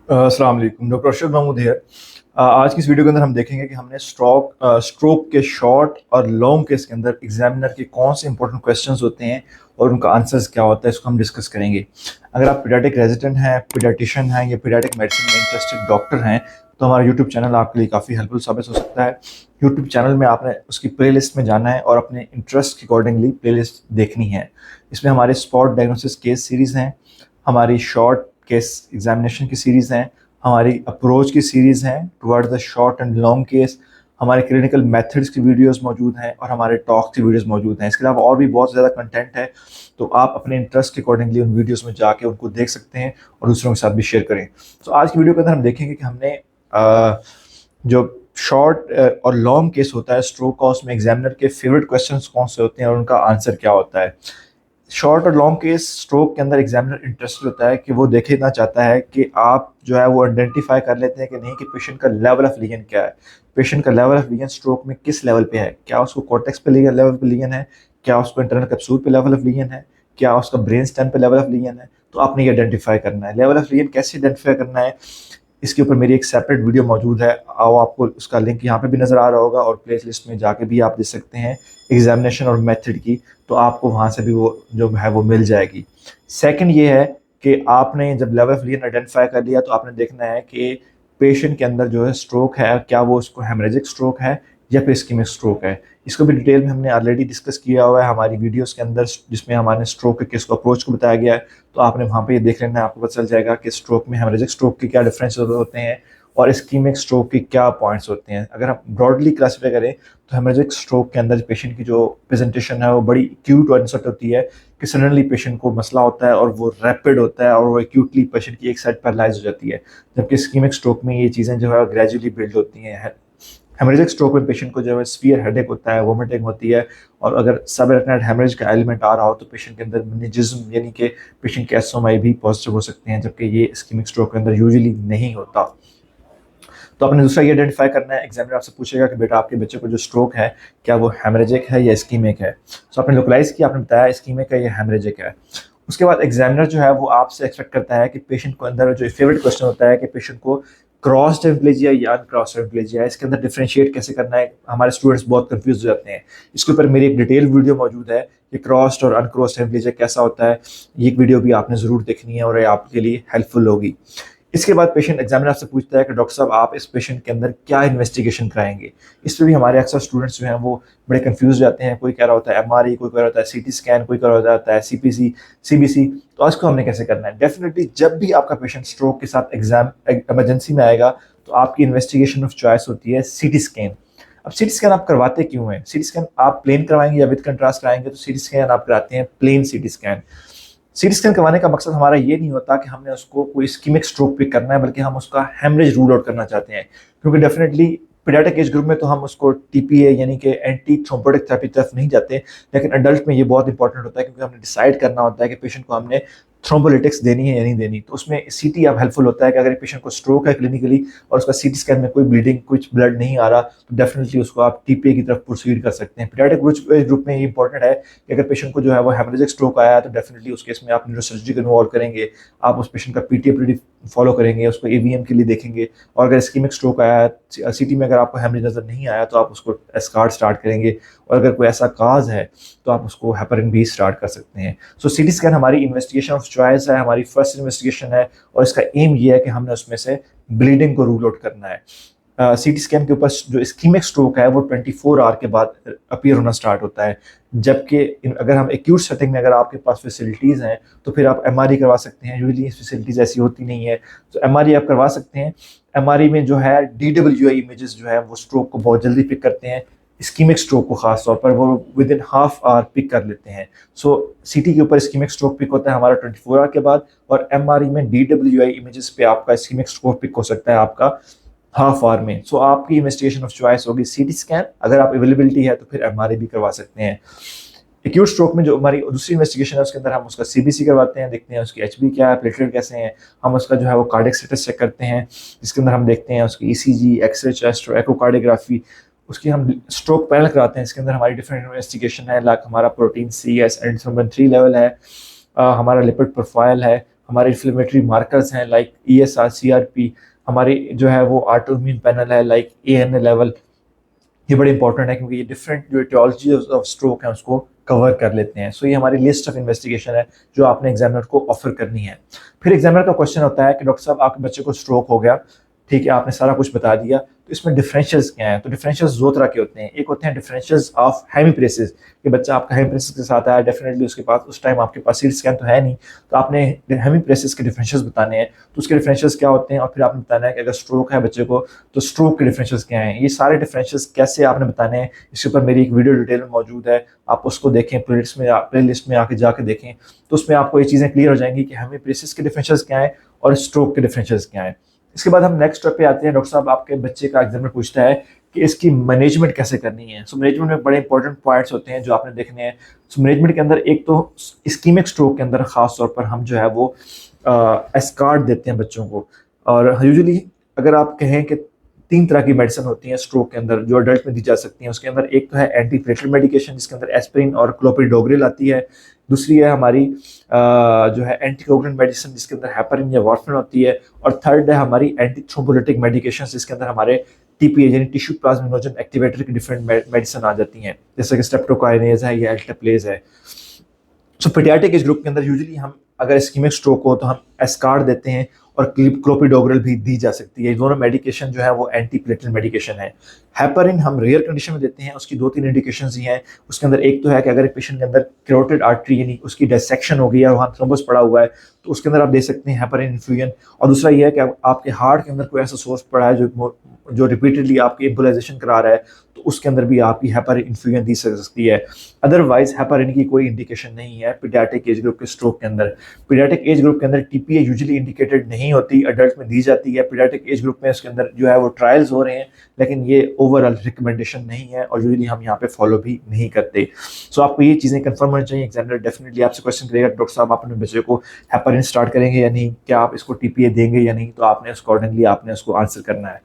अस्सलाम वालेकुम, डॉक्टर अरशद महमूद है। आज की इस वीडियो के अंदर हम देखेंगे कि हमने स्ट्रोक के शॉर्ट और लॉन्ग केस के अंदर एग्जामिनर के कौन से इंपॉर्टेंट क्वेश्चंस होते हैं और उनका आंसर्स क्या होता है, इसको हम डिस्कस करेंगे। अगर आप पीडियाट्रिक रेजिडेंट हैं, पीडियाट्रिशियन हैं या पीडियाट्रिक मेडिसिन में इंटरेस्टेड डॉक्टर हैं तो हमारा यूट्यूब चैनल आपके लिए काफ़ी हेल्पफुल साबित हो सकता है। यूट्यूब चैनल में आपने उसकी प्लेलिस्ट में जाना है और अपने इंटरेस्ट के अकॉर्डिंगली प्लेलिस्ट देखनी है। इसमें हमारे स्पॉट डायग्नोसिस केस सीरीज़ हैं, हमारी शॉर्ट केस एग्जामिनेशन की सीरीज़ हैं, हमारी अप्रोच की सीरीज़ हैं towards the short and long case, हमारे क्लिनिकल मेथड्स की वीडियोस मौजूद हैं और हमारे टॉक की वीडियोस मौजूद हैं। इसके अलावा और भी बहुत ज़्यादा कंटेंट है, तो आप अपने इंटरेस्ट के अकॉर्डिंगली उन वीडियोस में जाके उनको देख सकते हैं और दूसरों के साथ भी शेयर करें। तो आज की वीडियो के अंदर हम देखेंगे कि हमने जो शॉर्ट और लॉन्ग केस होता है स्ट्रोक का, उसमें एग्जामिनर के फेवरेट क्वेश्चंस कौन से होते हैं और उनका आंसर क्या होता है। शॉर्ट और लॉन्ग केस स्ट्रोक के अंदर एग्जामिनर इंटरेस्टेड होता है कि वो देखना चाहता है कि आप जो है वो आइडेंटिफाई कर लेते हैं कि नहीं कि पेशेंट का लेवल ऑफ लीजन क्या है, पेशेंट का लेवल ऑफ लीजन स्ट्रोक में किस लेवल पे है, क्या उसको कॉर्टेक्स पे लेवल पे लीजन है, क्या उसको इंटरनल कैप्सूल पे लेवल ऑफ लीजन है, क्या उसका ब्रेन स्टेम पे लेवल ऑफ लीजन है। तो आपने ये आइडेंटिफाई करना है। लेवल ऑफ लीजन कैसे आइडेंटिफाई करना है, इसके ऊपर मेरी एक सेपरेट वीडियो मौजूद है, आओ आपको उसका लिंक यहाँ पे भी नज़र आ रहा होगा और प्ले लिस्ट में जाके भी आप देख सकते हैं एग्जामिनेशन और मेथड की, तो आपको वहाँ से भी वो जो है वो मिल जाएगी। सेकंड ये है कि आपने जब लेवल ऑफ लीजन आइडेंटिफाई कर लिया तो आपने देखना है कि पेशेंट के अंदर जो है स्ट्रोक है, क्या वो उसको हेमरेजिक स्ट्रोक है या फिर इस्केमिक स्ट्रोक है। इसको भी डिटेल में हमने ऑलरेडी डिस्कस किया हुआ है हमारी वीडियोस के अंदर, जिसमें हमारे स्ट्रोक के केस को अप्रोच को बताया गया है। तो आपने वहाँ पे ये देख लेना है, आपको पता चल जाएगा कि स्ट्रोक में हेमरेजिक स्ट्रोक के क्या डिफरेंस होते हैं और इस्कीमिक स्ट्रोक के क्या पॉइंट्स होते हैं। अगर हम ब्रॉडली क्लासीफाई करें तो हेमरेजिक स्ट्रोक के अंदर पेशेंट की जो प्रेजेंटेशन है वो बड़ी एक्यूट ऑनसेट होती है कि सडनली पेशेंट को मसला होता है और वो रैपिड होता है और वो एक्यूटली पेशेंट की एक साइड पैरालाइज हो जाती है। जबकि इस्कीमिक स्ट्रोक में ये चीज़ें जो है ग्रेजुअली बिल्ड होती हैं। हेमरेजिक स्ट्रोक में पेशेंट को जो है स्फीयर हेडेक होता है, वोमिटिंग होती है, और अगर सबएरेक्नाइड हेमरेज का एलिमेंट आ रहा हो तो पेशेंट के अंदर मेनिंजिज्म यानी कि पेशेंट के एसओएमआई भी पॉजिटिव हो सकते हैं, जबकि ये इस्केमिक स्ट्रोक के अंदर यूजुअली नहीं होता। तो आपने दूसरा ये आइडेंटिफाई करना है, एग्जामिनर आपसे पूछेगा कि बेटा आपके बच्चे को जो स्ट्रोक है क्या वो हेमरेजिक है या इस्कीमिक है। तो आपने लोकलाइज किया, आपने बताया इस्कीमिक है या हेमरेजिक है। उसके बाद एग्जामिनर जो है वो आपसे एक्सपेक्ट करता है कि पेशेंट को अंदर जो फेवरेट क्वेश्चन होता है कि पेशेंट को क्रॉस हेमप्लेजिया या अनक्रॉस हेमप्लेजिया, इसके अंदर डिफरेंशिएट कैसे करना है। हमारे स्टूडेंट्स बहुत कंफ्यूज हो जाते हैं। इसके ऊपर मेरी एक डिटेल वीडियो मौजूद है कि क्रॉस्ड और अनक्रॉस हेमप्लेजिया कैसा होता है। ये एक वीडियो भी आपने ज़रूर देखनी है और ये आपके लिए हेल्पफुल होगी। इसके बाद पेशेंट एग्जामिनर आपसे पूछता है कि डॉक्टर साहब आप इस पेशेंट के अंदर क्या इन्वेस्टिगेशन कराएंगे। इस पर भी हमारे अक्सर स्टूडेंट्स जो हैं वो बड़े कंफ्यूज हो जाते हैं। कोई कह रहा होता है एमआरआई, कोई कह रहा होता है सीटी स्कैन, कोई कह रहा होता है सीपीसी, सीबीसी। तो आज को हमने कैसे करना है। डेफिनेटली जब भी आपका पेशेंट स्ट्रोक के साथ एग्जाम इमरजेंसी में आएगा तो आपकी इन्वेस्टिगेशन ऑफ चॉइस होती है सीटी स्कैन। अब सीटी स्कैन आप करवाते क्यों हैं? सीटी स्कैन आप प्लेन करवाएंगे या विद कंट्रास्ट कराएंगे? तो सीटी स्कैन आप कराते हैं plane CT scan. CT scan करवाने का मकसद हमारा ये नहीं होता कि हमने उसको कोई इस्कीमिक स्ट्रोक पे करना है, बल्कि हम उसका हेमरेज रूल आउट करना चाहते हैं। क्योंकि डेफिनेटली पीडियाट्रिक एज ग्रुप में तो हम उसको टीपीए यानी कि एंटी थ्रोम्बोटिक थेरेपी तरफ नहीं जाते, लेकिन अडल्ट में ये बहुत इंपॉर्टेंट होता है क्योंकि हमने डिसाइड करना होता है कि पेशेंट को हमने थ्रोम्बोलिटिक्स देनी है या नहीं देनी। तो उसमें सीटी अब हेल्पफुल होता है कि अगर पेशेंट को स्ट्रोक है क्लिनिकली और उसका सीटी स्कैन में कोई ब्लीडिंग, कुछ ब्लड नहीं आ रहा, तो डेफिनेटली उसको आप टीपीए की तरफ प्रोसीड कर सकते हैं। पीडियाट्रिक ग्रुप में ये इंपॉर्टेंट है कि अगर पेशेंट को जो है वो हेमरेजिक स्ट्रोक आया है तो डेफिनेटली उस केस में आप न्यूरोसर्जरी को इन्वॉल्व करेंगे, आप उस पेशेंट का पीटीए फॉलो करेंगे, उसको एवीएम के लिए देखेंगे। और अगर इस्कीमिक स्ट्रोक आया है, सीटी में अगर आपको हेमरेज नजर नहीं आया तो आप उसको एस्कार्ड स्टार्ट करेंगे, और अगर कोई ऐसा काज है तो आप उसको हेपरिन भी स्टार्ट कर सकते हैं। सो सीटी स्कैन हमारी इन्वेस्टिगेशन ऑफ चॉइस है, हमारी फर्स्ट इन्वेस्टिगेशन है, और इसका एम ये है कि हमने उसमें से ब्लीडिंग को रूल आउट करना है। सीटी स्कैन के ऊपर जो इस्कीमिक स्ट्रोक है वो 24 आवर के बाद अपीयर होना स्टार्ट होता है, जबकि अगर हम एक्यूट सेटिंग में अगर आपके पास फैसिलिटीज़ हैं तो फिर आप एमआरआई करवा सकते हैं। यूजुअली फैसिलिटीज़ ऐसी होती नहीं है, तो एमआरआई आप करवा सकते हैं। एमआरआई में जो है डीडब्ल्यूआई इमेजेस जो है वो स्ट्रोक को बहुत जल्दी पिक करते हैं, इस्कीमिक स्ट्रोक को खास तौर पर वो within half hour pick कर लेते हैं। सो सीटी के ऊपर इस्कीमिक स्ट्रोक पिक होता है हमारा 24 आवर के बाद, और एमआरआई में डीडब्ल्यूआई इमेजेस पे आपका इस्कीमिक स्ट्रोक पिक हो सकता है आपका हाफ आवर में। सो आपकी इन्वेस्टिगेशन ऑफ चॉइस होगी सीटी स्कैन, अगर आप अवेलेबिलिटी है तो फिर एमआरआई भी करवा सकते हैं। एक्यूट स्ट्रोक में जो हमारी दूसरी इन्वेस्टिगेशन है उसके अंदर हम उसका सीबीसी करवाते हैं, देखते हैं उसकी एचबी क्या है, प्लेटलेट कैसे हैं, हम उसका जो है वो कार्डियक स्टेटस चेक करते हैं, जिसके अंदर हम देखते हैं उसकी ईसीजी, एक्सरे चेस्ट और एकोकार्डियोग्राफी। उसकी हम स्ट्रोक पैनल कराते हैं, इसके अंदर हमारी डिफरेंट इन्वेस्टिगेशन है, लाइक हमारा protein C S and 3 level है, हमारा लिपिड प्रोफाइल है, हमारे इन्फ्लेमेटरी मार्कर्स हैं लाइक ESR, CRP, हमारी जो है वो ऑटोइम्यून पैनल है लाइक ANA लेवल। ये बड़े इंपॉर्टेंट है क्योंकि ये डिफरेंट जो एटियोलॉजी ऑफ स्ट्रोक है उसको कवर कर लेते हैं। सो ये हमारी लिस्ट ऑफ इन्वेस्टिगेशन है जो आपने एग्जामिनर को ऑफर करनी है। फिर एग्जामिनर का क्वेश्चन होता है कि डॉक्टर साहब आपके बच्चे को स्ट्रोक हो गया, ठीक है, आपने सारा कुछ बता दिया, तो इसमें डिफरेंशियल्स क्या हैं? तो डिफरेंशियल्स दो तरह के होते हैं। एक होते हैं डिफरेंशियल्स ऑफ हेमीप्रेसिस, कि बच्चा आपका हेमीप्रेसिस के साथ आया, डेफिनेटली उसके पास उस टाइम आपके पास सीटी स्कैन तो है नहीं, तो आपने हेमीप्रेसिस के डिफरेंशियल्स बताने हैं। तो उसके डिफरेंशियल्स क्या होते हैं और फिर आपने बताना है कि अगर स्ट्रोक है बच्चे को तो स्ट्रोक के डिफरेंशियल्स क्या हैं। ये सारे डिफरेंशियल्स कैसे आपने बताने हैं, इसके ऊपर मेरी एक वीडियो डिटेल में मौजूद है, आप उसको देखें, प्ले लिस्ट में आके जाके देखें, तो उसमें आपको ये चीज़ें क्लियर हो जाएंगी कि हेमीप्रेसिस के डिफरेंशियल्स क्या हैं और स्ट्रोक के डिफरेंशियल्स क्या हैं। इसके बाद हम नेक्स्ट स्टेप पे आते हैं। डॉक्टर साहब आपके बच्चे का एग्जामिनर पूछता है कि इसकी मैनेजमेंट कैसे करनी है। सो मैनेजमेंट में बड़े इंपॉर्टेंट पॉइंट्स होते हैं जो आपने देखने हैं। सो मैनेजमेंट के अंदर एक तो इस्कीमिक स्ट्रोक के अंदर खास तौर पर हम जो है वो एस्कार्ड देते हैं बच्चों को। और यूजुअली अगर आप कहें कि 3 तरह की मेडिसिन होती हैं स्ट्रोक के अंदर जो अडल्ट में दी जा सकती हैं। उसके अंदर एक तो है एंटी प्लेटलेट मेडिकेशन जिसके अंदर एस्पिरिन और क्लोपिडोग्रिल आती है। दूसरी है हमारी जो है एंटीकोगुलेंट मेडिसिन जिसके अंदर हेपारिन या वार्फरिन होती है। और थर्ड है हमारी एंटी थ्रोम्बोलिटिक मेडिकेशन जिसके अंदर हमारे TPA यानी टिश्यू प्लाज्मिनोजन एक्टिवेटर की डिफरेंट मेडिसिन आ जाती हैं, जैसे कि स्ट्रेप्टोकाइनेज है या एल्टेप्लेज है। सो पीडियाट्रिक एज ग्रुप के अंदर यूजुअली हम अगर इस्कीमिक स्ट्रोक हो तो हम एस्कार्ड देते हैं और क्लोपिडोग्रिल भी दी जा सकती है। ये दोनों मेडिकेशन जो है वो एंटी प्लेटलेट मेडिकेशन है। हेपारिन हम रेयर कंडीशन में देते हैं, उसकी 2-3 इंडिकेशंस ही हैं। उसके अंदर एक तो है कि अगर एक पेशेंट के अंदर कैरोटिड आर्टरी यानी उसकी डिसेक्शन हो गई है और वहाँ थ्रोम्बस पड़ा हुआ है तो उसके अंदर आप दे सकते हैं हेपारिन इन्फ्यूजन। और दूसरा ये है कि आपके हार्ट के अंदर कोई ऐसा सोर्स पड़ा है जो रिपीटेडली आपकी एम्बोलाइजेशन करा रहा है तो उसके अंदर भी आपकी हेपारिन इन्फ्यूजन दी सकती है। अदरवाइज हेपारिन की कोई इंडिकेशन नहीं है पीडियाट्रिक एज ग्रुप के स्ट्रोक के अंदर। पीडियाट्रिक एज ग्रुप के अंदर TPA यूजुअली इंडिकेटेड नहीं होती, अडल्ट में दी जाती है। पीडियाट्रिक एज ग्रुप में उसके अंदर जो है वो ट्रायल्स हो रहे हैं लेकिन ये ओवरऑल रिकमेंडेशन नहीं है और यूजुअली हम यहाँ पे फॉलो भी नहीं करते। सो आपको ये चीज़ें कंफर्म होनी चाहिए। एग्जामिनर डेफिनेटली आपसे क्वेश्चन करेगा डॉक्टर साहब आप अपने बच्चे को हेपारिन स्टार्ट करेंगे या नहीं, क्या आप इसको TPA देंगे या नहीं, तो आपने अकॉर्डिंगली आपने उसको आंसर करना है।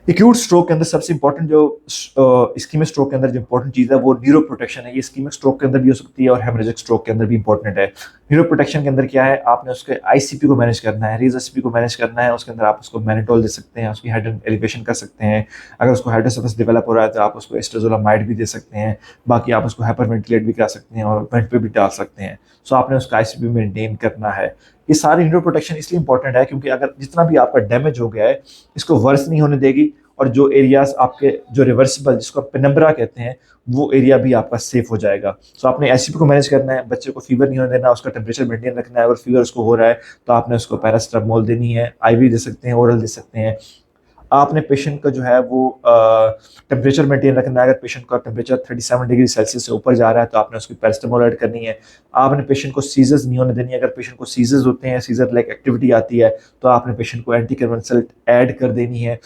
एक्यूट स्ट्रोक के अंदर सबसे इंपॉर्टेंट जो इस्कीमिक स्ट्रोक के अंदर जो इंपॉर्टेंट चीज़ है वो न्यूरो प्रोटेक्शन है। ये इस्कीमिक स्ट्रोक के अंदर भी हो सकती है और हेमरेजिक स्ट्रोक के अंदर भी इंपॉर्टेंट है। न्यूरो प्रोटेक्शन के अंदर क्या है, आपने उसके ICP को मैनेज करना है, रेज ICP को मैनेज करना है। उसके अंदर आप उसको मैनिटोल दे सकते हैं, उसकी हेड एलिवेशन कर सकते हैं। अगर उसको हाइड्रोसेफलस डेवलप हो रहा है तो आप उसको एस्ट्राजोलामाइड भी दे सकते हैं। बाकी आप उसको हाइपर वेंटिलेट भी करा सकते हैं और वेंट पे भी डाल सकते हैं। सो आपने उसका ICP मेंटेन करना है। ये सारी न्यूरो प्रोटेक्शन इसलिए इंपॉर्टेंट है क्योंकि अगर जितना भी आपका डैमेज हो गया है इसको वर्स नहीं होने देगी और जो एरियाज आपके जो रिवर्सिबल जिसको पेनम्बरा कहते हैं वो एरिया भी आपका सेफ हो जाएगा। सो आपने ICP को मैनेज करना है, बच्चे को फीवर नहीं होने देना, उसका टेम्परेचर मेंटेन रखना है। अगर फीवर उसको हो रहा है तो आपने उसको पैरासिटामोल देनी है, IV दे सकते हैं, ओरल दे सकते हैं। आपने पेशेंट का जो है वो टेम्परेचर मेंटेन रखना है। अगर पेशेंट का टेम्परेचर 37 डिग्री सेल्सियस से ऊपर जा रहा है तो आपने उसकी पैरासिटामोल ऐड करनी है। आपने पेशेंट को सीजर्स नहीं होने देनी है। अगर पेशेंट को सीजर्स होते हैं, सीजर लाइक एक्टिविटी आती है तो आपने पेशेंट को एंटी कन्वल्सेंट ऐड कर देनी है।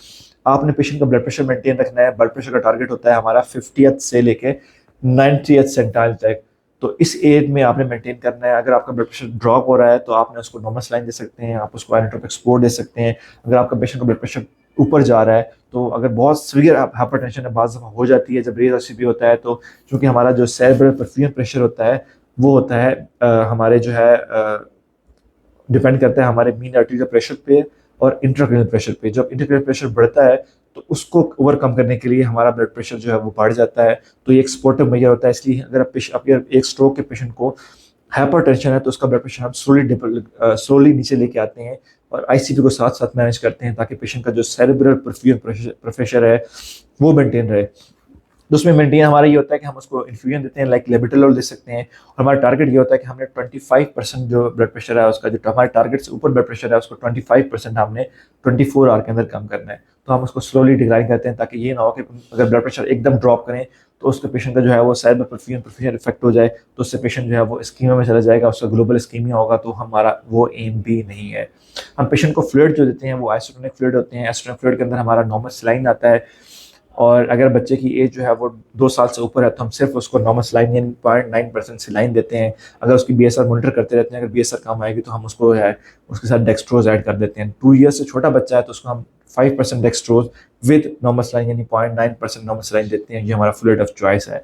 आपने पेशेंट का ब्लड प्रेशर मेंटेन रखना है। ब्लड प्रेशर का टारगेट होता है हमारा 50th से लेके 90th सेंटाइल तक, तो इस एज में आपने मेंटेन करना है। अगर आपका ब्लड प्रेशर ड्रॉप हो रहा है तो आपने उसको नॉर्मल सलाइन दे सकते हैं, आप उसको आइनोट्रोपिक सपोर्ट दे सकते हैं। अगर आपका पेशेंट का ब्लड प्रेशर ऊपर जा रहा है तो अगर बहुत सीवियर हाइपरटेंशन है, बाज़ दफ़ा हो जाती है जब रेज ICP होता है, तो क्योंकि हमारा जो सेरेब्रल परफ्यूजन प्रेशर होता है वो होता है हमारे जो है डिपेंड करता है हमारे मीन आर्टरी प्रेशर पे और इंट्राक्रेनियल प्रेशर पे। जब इंट्राक्रेनियल प्रेशर बढ़ता है तो उसको ओवरकम करने के लिए हमारा ब्लड प्रेशर जो है वो बढ़ जाता है, तो ये एक सपोर्टिव मेजर होता है। इसलिए अगर आप एक स्ट्रोक के पेशेंट को हाइपरटेंशन है तो उसका ब्लड प्रेशर हम स्लोली नीचे लेके आते हैं और ICP को साथ साथ मैनेज करते हैं ताकि पेशेंट का जो सेरेब्रल परफ्यूजन प्रेशर है वो मेंटेन रहे। तो उसमें मेंटेन हमारा ये होता है कि हम उसको इन्फ्यूजन देते हैं लाइक लेबिटोलोल दे सकते हैं। और हमारा टारगेट ये होता है कि हमने 25% जो ब्लड प्रेशर है उसका, जो हमारे टारगेट से ऊपर ब्लड प्रेशर है उसको 25% हमने 24 आवर के अंदर कम करना है। तो हम उसको स्लोली डिक्लाइन करते हैं ताकि ये ना हो कि अगर ब्लड प्रेशर एकदम ड्रॉप करें तो उसके पेशेंट का जो है वो सेरेब्रल परफ्यूजन इफेक्ट हो जाए तो उससे पेशेंट जो है वो स्कीमिया में चला जाएगा, उसका ग्लोबल स्कीमिया होगा, तो हमारा वो एम भी नहीं है। हम पेशेंट को फ्लूइड जो देते हैं वो आइसोटोनिक फ्लूइड होते हैं। आइसोटोनिक फ्लूइड के अंदर हमारा नॉर्मल सलाइन आता है और अगर बच्चे की एज जो है वो 2 साल से ऊपर है तो हम सिर्फ उसको नॉर्मल सलाइन यानी 0.9% सलाइन देते हैं। अगर उसकी BSR मॉनिटर करते रहते हैं, अगर BSR कम आएगी तो हम उसको है उसके साथ डेक्सट्रोज ऐड कर देते हैं। 2 ईयर्स से छोटा बच्चा है तो उसको हम 5% डेक्सट्रोज विद नॉर्मल सलाइन यानी 0.9% नॉर्मल सलाइन देते हैं। ये हमारा फ्लूइड ऑफ चॉइस है।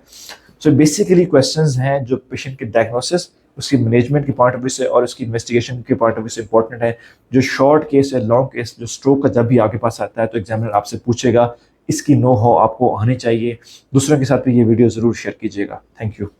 सो बेसिकली क्वेश्चंस हैं जो पेशेंट के डायग्नोसिस उसकी मैनेजमेंट के पॉइंट ऑफ व्यू से और उसकी इन्वेस्टिगेशन के पॉइंट ऑफ व्यू से इंपॉर्टेंट है। जो शॉर्ट केस है, लॉन्ग केस, जो स्ट्रोक का जब भी आपके पास आता है तो एग्जामिनर आपसे पूछेगा, इसकी नो हाउ आपको आनी चाहिए। दूसरों के साथ भी ये वीडियो ज़रूर शेयर कीजिएगा। Thank you.